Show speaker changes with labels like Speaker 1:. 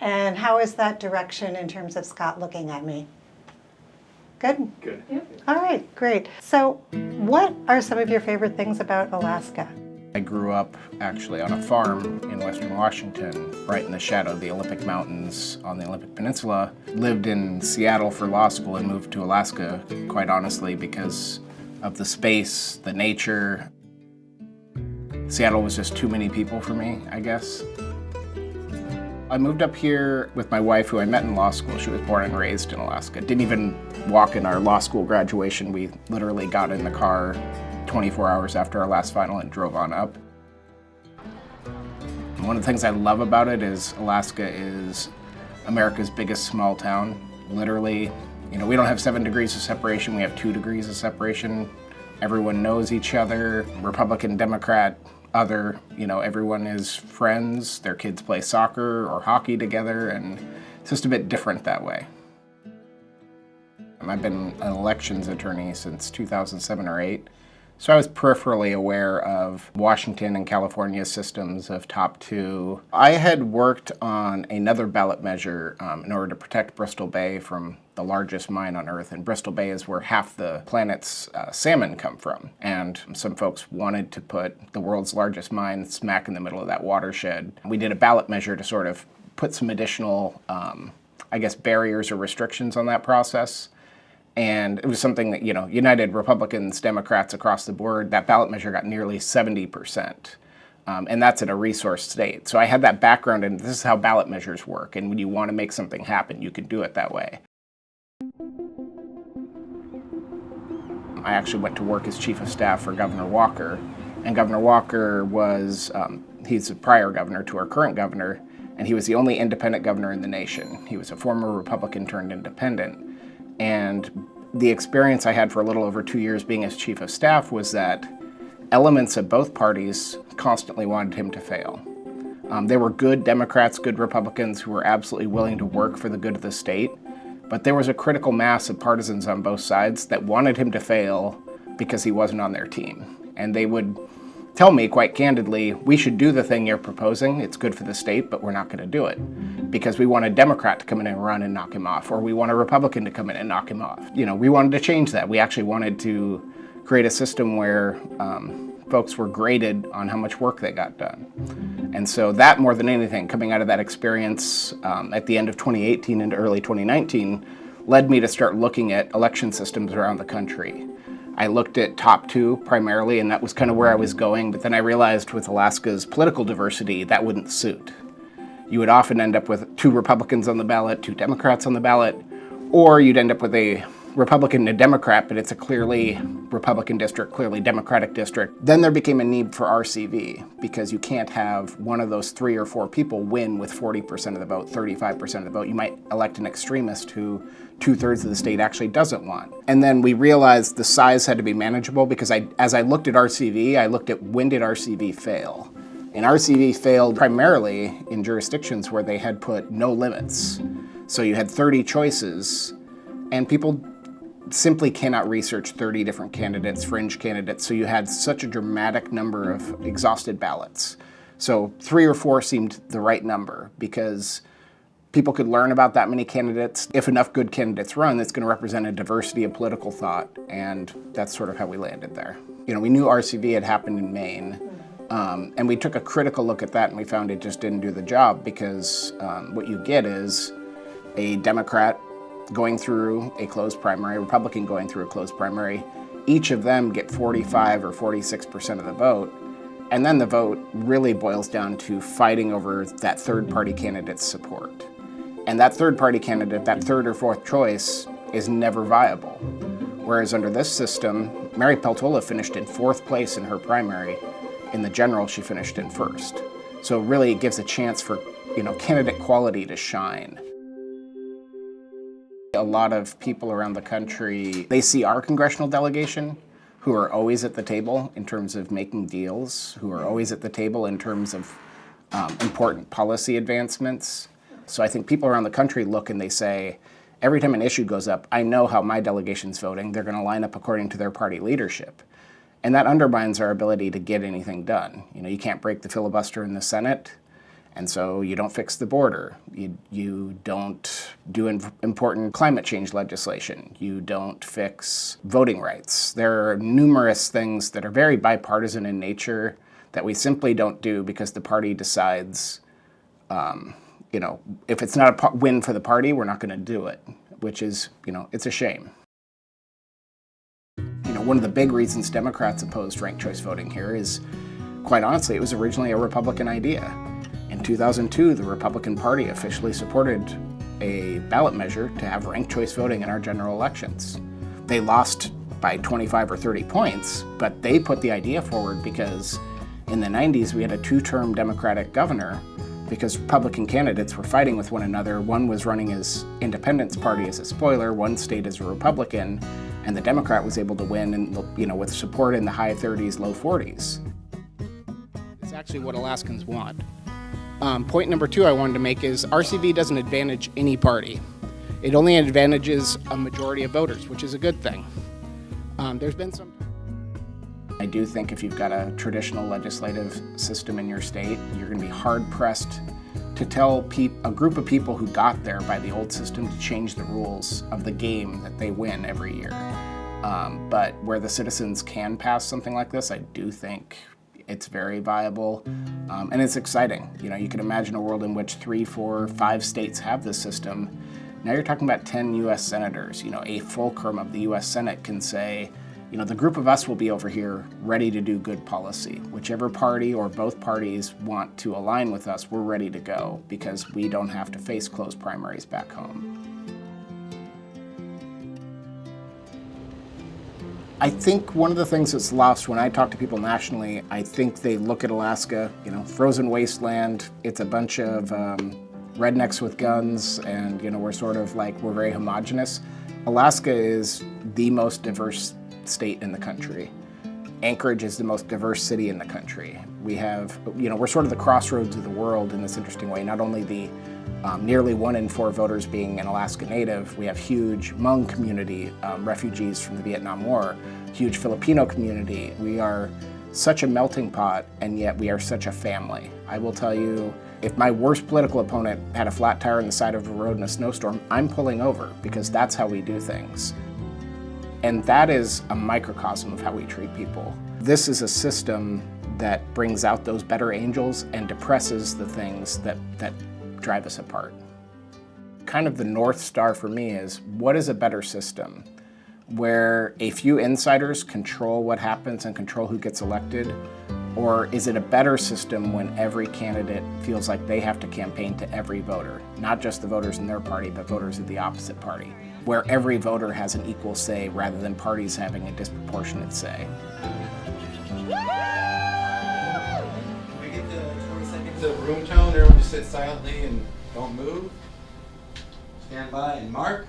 Speaker 1: And how is that direction in terms of Scott looking at me? Good?
Speaker 2: Good.
Speaker 3: Yep.
Speaker 1: All right, great. So what are some of your favorite things about Alaska?
Speaker 4: I grew up actually on a farm in western Washington, right in the shadow of the Olympic Mountains on the Olympic Peninsula. Lived in Seattle for law school and moved to Alaska, quite honestly, because of the space, the nature. Seattle was just too many people for me, I guess. I moved up here with my wife, who I met in law school. She was born and raised in Alaska. Didn't even walk in our law school graduation. We literally got in the car 24 hours after our last final and drove on up. One of the things I love about it is Alaska is America's biggest small town. Literally, we don't have 7 degrees of separation, we have 2 degrees of separation. Everyone knows each other, Republican, Democrat, other, everyone is friends. Their kids play soccer or hockey together, and it's just a bit different that way. I've been an elections attorney since 2007 or 8. So I was peripherally aware of Washington and California's systems of top 2. I had worked on another ballot measure in order to protect Bristol Bay from the largest mine on Earth. And Bristol Bay is where half the planet's salmon come from. And some folks wanted to put the world's largest mine smack in the middle of that watershed. We did a ballot measure to sort of put some additional, barriers or restrictions on that process. And it was something that, United Republicans, Democrats across the board, that ballot measure got nearly 70%. And that's in a resource state. So I had that background, and this is how ballot measures work. And when you want to make something happen, you can do it that way. I actually went to work as chief of staff for Governor Walker. And Governor Walker was, he's a prior governor to our current governor, and he was the only independent governor in the nation. He was a former Republican turned independent. And the experience I had for a little over 2 years being his chief of staff was that elements of both parties constantly wanted him to fail. There were good Democrats, good Republicans who were absolutely willing to work for the good of the state, but there was a critical mass of partisans on both sides that wanted him to fail because he wasn't on their team. And they would tell me quite candidly, we should do the thing you're proposing, it's good for the state, but we're not going to do it because we want a Democrat to come in and run and knock him off, or we want a Republican to come in and knock him off. We wanted to change that. We actually wanted to create a system where folks were graded on how much work they got done. And so that, more than anything, coming out of that experience at the end of 2018 into early 2019, led me to start looking at election systems around the country. I looked at top 2 primarily, and that was kind of where I was going, but then I realized with Alaska's political diversity, that wouldn't suit. You would often end up with 2 Republicans on the ballot, 2 Democrats on the ballot, or you'd end up with a Republican and a Democrat, but it's a clearly Republican district, clearly Democratic district. Then there became a need for RCV, because you can't have one of those 3 or 4 people win with 40% of the vote, 35% of the vote. You might elect an extremist who 2/3 of the state actually doesn't want. And then we realized the size had to be manageable, because as I looked at RCV, I looked at when did RCV fail. And RCV failed primarily in jurisdictions where they had put no limits. So you had 30 choices, and people simply cannot research 30 different candidates, fringe candidates, so you had such a dramatic number of exhausted ballots. So 3 or 4 seemed the right number, because people could learn about that many candidates. If enough good candidates run, it's going to represent a diversity of political thought, and that's sort of how we landed there. We knew RCV had happened in Maine, and we took a critical look at that, and we found it just didn't do the job, because what you get is a Democrat going through a closed primary, Republican going through a closed primary. Each of them get 45 or 46% of the vote, and then the vote really boils down to fighting over that third-party candidate's support. And that third-party candidate, that 3rd or 4th choice, is never viable. Whereas under this system, Mary Peltola finished in 4th place in her primary. In the general, she finished in 1st. So really it gives a chance for, candidate quality to shine. A lot of people around the country, they see our congressional delegation, who are always at the table in terms of making deals, who are always at the table in terms of important policy advancements. So I think people around the country look and they say, every time an issue goes up, I know how my delegation's voting. They're going to line up according to their party leadership. And that undermines our ability to get anything done. You can't break the filibuster in the Senate. And so you don't fix the border. You don't do important climate change legislation. You don't fix voting rights. There are numerous things that are very bipartisan in nature that we simply don't do because the party decides, if it's not a win for the party, we're not going to do it, which is, it's a shame. One of the big reasons Democrats opposed ranked choice voting here is, quite honestly, it was originally a Republican idea. In 2002, the Republican Party officially supported a ballot measure to have ranked choice voting in our general elections. They lost by 25 or 30 points, but they put the idea forward because in the 90s we had a two-term Democratic governor because Republican candidates were fighting with one another. One was running as Independence Party as a spoiler, one stayed as a Republican, and the Democrat was able to win and, with support in the high 30s, low 40s. It's actually what Alaskans want. Point number 2 I wanted to make is RCV doesn't advantage any party. It only advantages a majority of voters, which is a good thing. There's been some... I do think if you've got a traditional legislative system in your state, you're going to be hard-pressed to tell a group of people who got there by the old system to change the rules of the game that they win every year. But where the citizens can pass something like this, I do think it's very viable, and it's exciting. You can imagine a world in which 3, 4, 5 states have this system. Now you're talking about 10 U.S. senators. A fulcrum of the U.S. Senate can say, the group of us will be over here ready to do good policy. Whichever party or both parties want to align with us, we're ready to go because we don't have to face closed primaries back home. I think one of the things that's lost when I talk to people nationally, I think they look at Alaska, frozen wasteland. It's a bunch of rednecks with guns, and we're very homogenous. Alaska is the most diverse state in the country. Anchorage is the most diverse city in the country. We have, we're sort of the crossroads of the world in this interesting way. Not only the nearly 1 in 4 voters being an Alaska Native, we have huge Hmong community, refugees from the Vietnam War, huge Filipino community. We are such a melting pot, and yet we are such a family. I will tell you, if my worst political opponent had a flat tire on the side of a road in a snowstorm, I'm pulling over because that's how we do things. And that is a microcosm of how we treat people. This is a system that brings out those better angels and depresses the things that drive us apart. Kind of the North Star for me is, what is a better system? Where a few insiders control what happens and control who gets elected? Or is it a better system when every candidate feels like they have to campaign to every voter? Not just the voters in their party, but voters of the opposite party. Where every voter has an equal say rather than parties having a disproportionate say.
Speaker 2: We get the 20 seconds of room tone, everyone just sit silently and don't move. Stand by and mark.